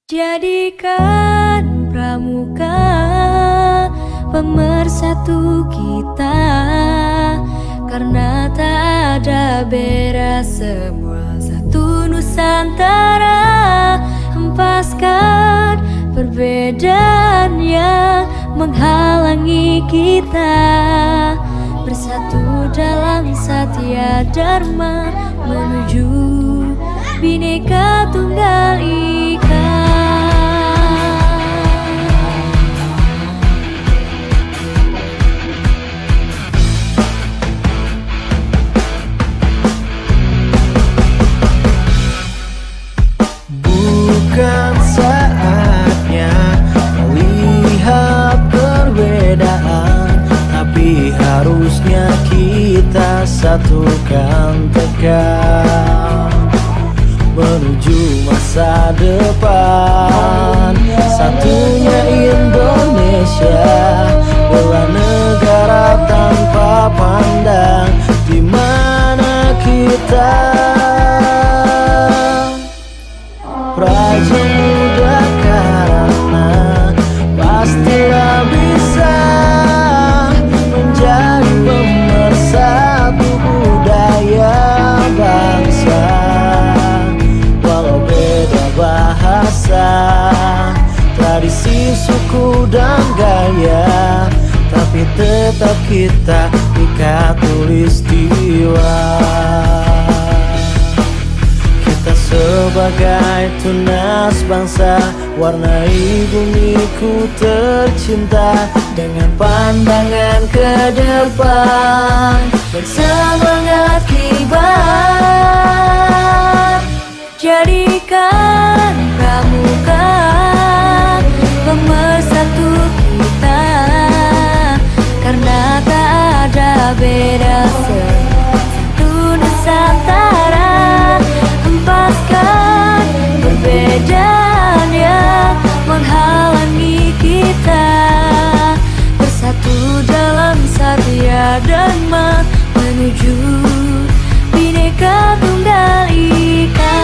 Jadikan pramuka pemersatu kita, karena tak ada beda, semua satu Nusantara. Hempaskan perbedaan yang menghalangi kita, bersatu dalam Satya Dharma menuju Bhinneka Tunggal Ika. Bukan saatnya melihat perbedaan, tapi harusnya kita satukan tekad menuju masa depan. Satunya Indonesia, bela negara tanpa pandang di mana kita. Praja Muda karena pastilah bisa menjadi pemersatu budaya bangsa. Walau beda bahasa, tradisi, suku dan gaya, tapi tetap kita ikat tulistiwa. Sebagai tunas bangsa, warnai bumiku tercinta dengan pandangan ke depan, bersemangat kibar. Jadikan pramuka pemersatu kita, karena tak ada beda, satu Nusantara. Hempaskan perbedaan yang menghalangi kita, bersatu dalam Satya Dharma menuju Bhinneka Tunggal Ika.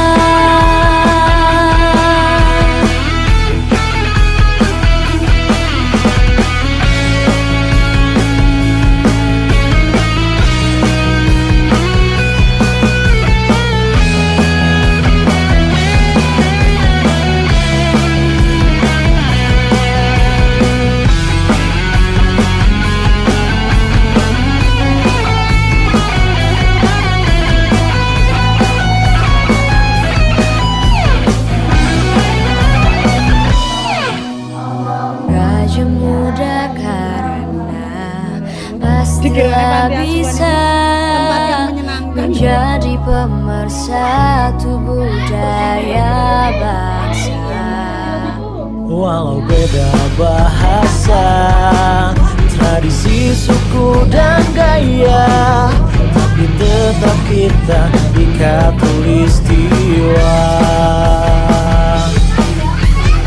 Pastilah bisa menjadi pemersatu budaya bangsa. Walau beda bahasa, tradisi, suku dan gaya, tapi tetap kita ikat tulistiwa.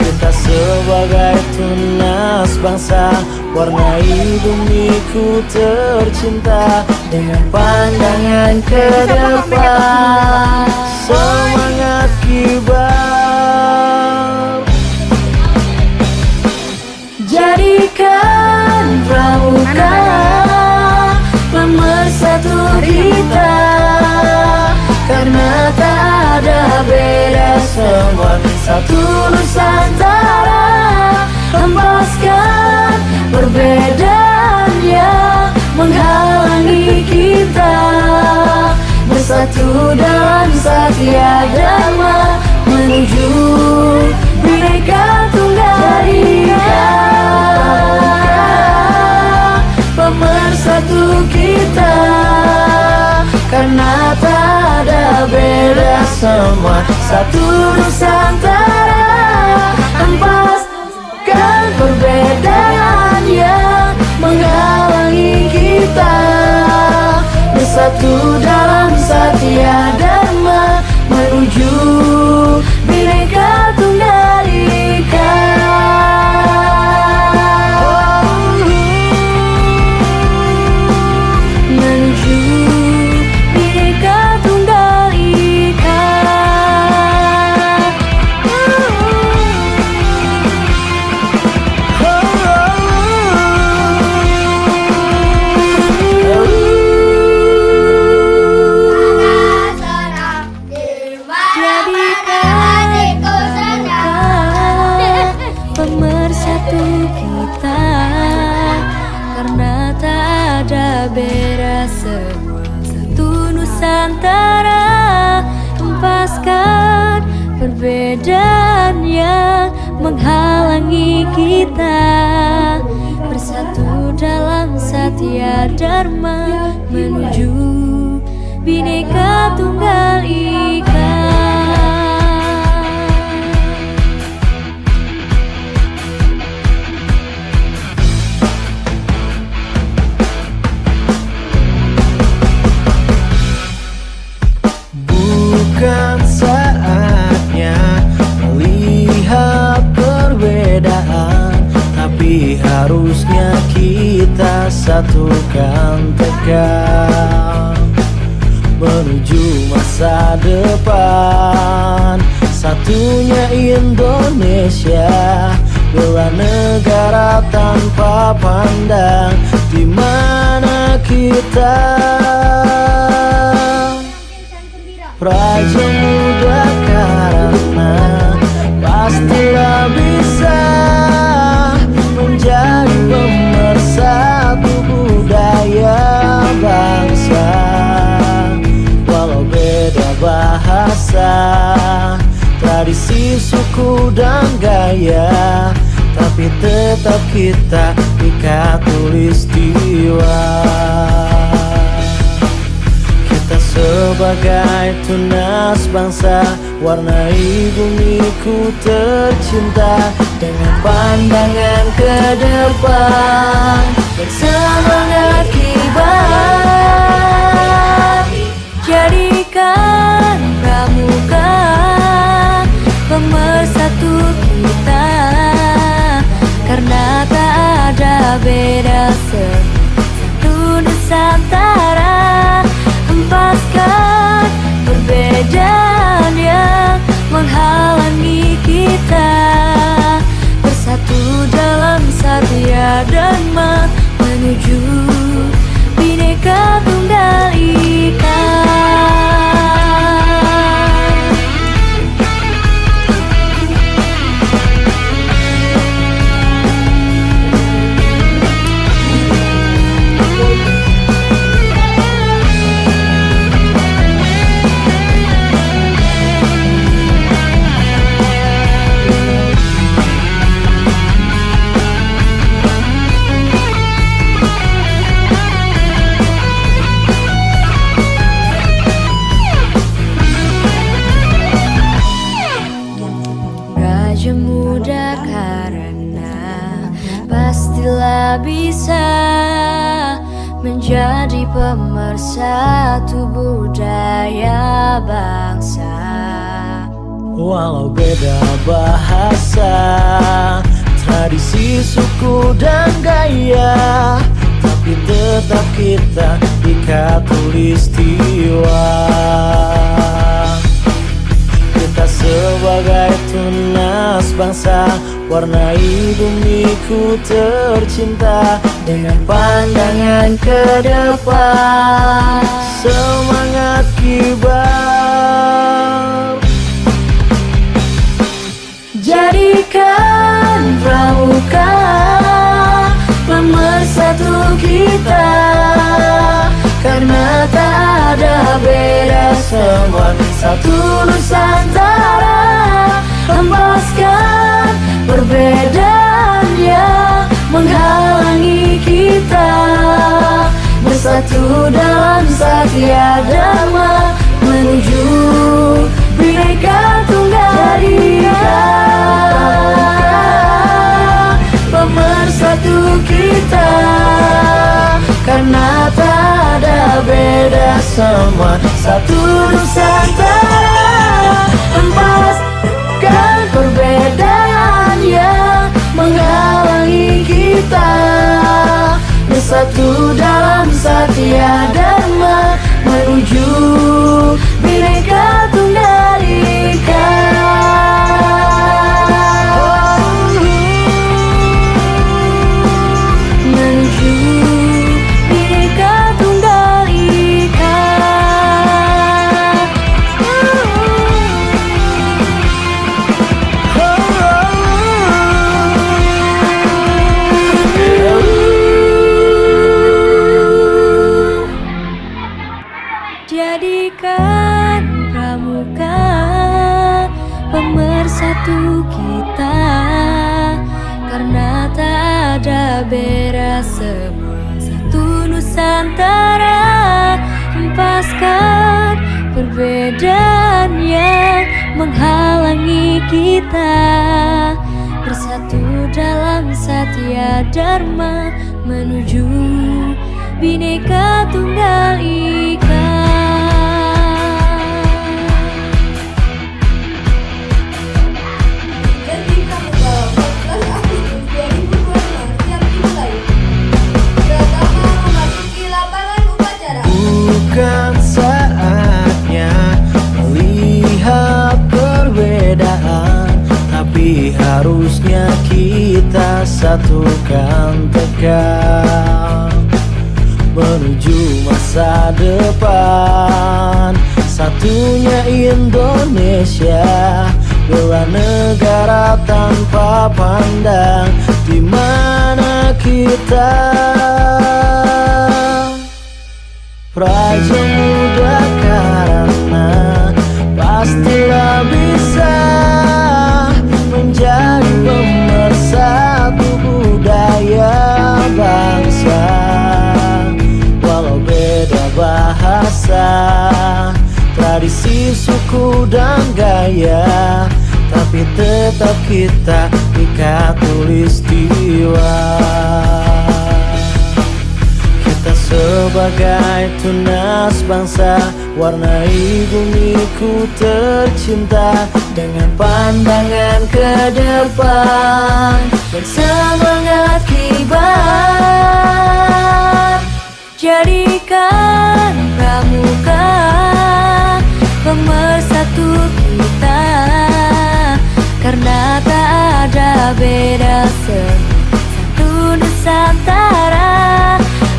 Kita sebagai tunas bangsa, warnai bumiku tercinta dengan pandangan ke depan, semangat kibar. Jadikan pramuka pemersatu kita, karena tak ada beda, semua satu Nusantara. Hempaskan perbedaan yang menghalangi kita, bersatu dalam Satya Dharma menuju Bhinneka Tunggal Ika. Pemersatu kita, karena tak ada beda, semua satu Nusantara. Hempaskan perbedaan yang menghalangi kita, bersatu dalam Satya Dharma menuju Bhinneka Tunggal Ika. Menuju Bhinneka Tunggal Ika. kita, karena tak ada beda, semua satu Nusantara. Hempaskan perbedaan yang menghalangi kita, bersatu dalam Satya Dharma menuju Bhinneka Tunggal Ika. Bukan saatnya melihat perbedaan, tapi harusnya kita satukan tekad menuju masa depan. Satunya Indonesia, bela negara tanpa pandang di mana kita. Praja Muda karena pastilah bisa menjadi pemersatu budaya bangsa. Walau beda bahasa, tradisi, suku dan gaya, tapi tetap kita ikat tulistiwa. Kita sebagai tunas bangsa, warnai bumiku tercinta dengan pandangan ke depan, bersemangat kibar. Jadikan pramuka pemersatu kita, karena tak ada beda, satu Nusantara. Hempaskan perbedaan yang menghalangi kita, bersatu dalam Satya Dharma menuju Bhinneka Tunggal Ika. Muda karena pastilah bisa menjadi pemersatu budaya bangsa. Walau beda bahasa, tradisi, suku dan gaya, tapi tetap kita ikat tulistiwa. Kita sebagai tunas bangsa, warnai bumiku tercinta dengan pandangan ke depan, semangat kibar. Jadikan pramuka pemersatu kita, karena tak ada beda, semua satu Nusantara. Hempaskan perbedaan yang menghalangi kita, bersatu dalam Satya Dharma menuju Bhinneka Tunggal Ika. Pemersatu kita, karena tak ada beda, semua satu Nusantara. Hempaskan perbedaan yang menghalangi kita, bersatu dalam Satya Dharma menuju Bhinneka Tunggal Ika. Menuju Bhinneka Tunggal Ika. kita, karena tak ada beda, semua satu Nusantara. Hempaskan perbedaan yang menghalangi kita, bersatu dalam Satya Dharma menuju Bhinneka Tunggal Ika. Bukan saatnya melihat perbedaan, tapi harusnya kita satukan tekad menuju masa depan. Satunya Indonesia, bela negara tanpa pandang di mana kita. Praja Muda karena pastilah bisa menjadi pemersatu budaya bangsa. Walau beda bahasa, tradisi, suku, dan gaya, tapi tetap kita ikat tulistiwa. Sebagai tunas bangsa, warnai bumiku tercinta dengan pandangan ke depan dan semangat kibar. Jadikan pramuka pemersatu kita, karena tak ada beda, satu Nusantara.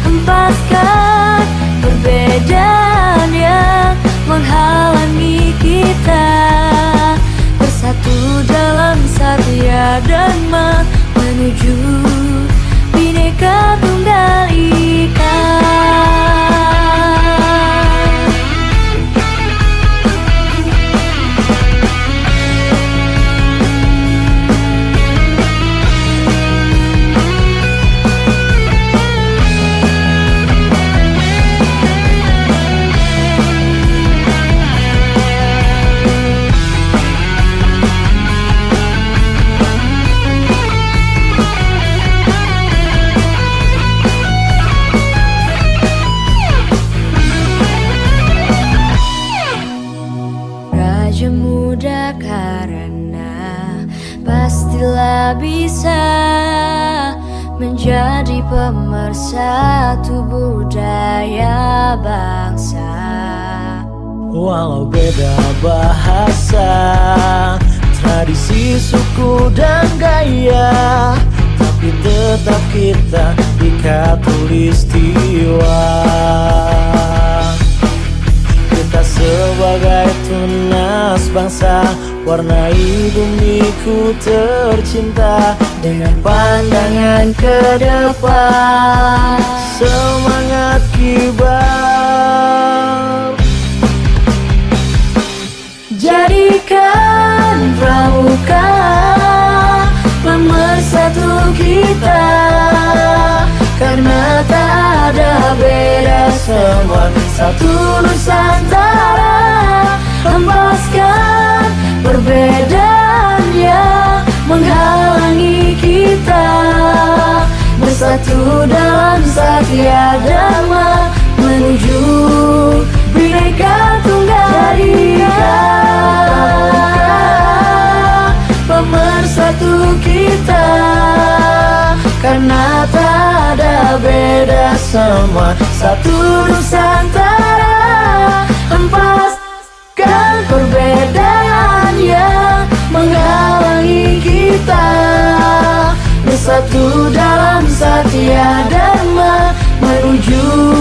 Hempaskan perbedaan yang menghalangi kita, bersatu dalam Satya Dharma menuju Bhinneka Tunggal Ika. Praja Muda karena pastilah bisa menjadi pemersatu budaya bangsa. Walau beda bahasa, tradisi, suku, dan gaya, tapi tetap kita ikat tulistiwa. Kita sebagai tunas bangsa, warnai bumiku tercinta dengan pandangan ke depan, semangat kibar. Jadikan pramuka pemersatu kita, karena tak ada beda, semua satu Nusantara. Hempaskan perbedaan yang menghalangi kita, bersatu dalam Satya Dharma menuju Bhinneka Tunggal Ika. Pemersatu kita, karena tak ada beda, semua satu Nusantara. Hempaskan perbedaan yang menghalangi kita, bersatu dalam Satya Dharma menuju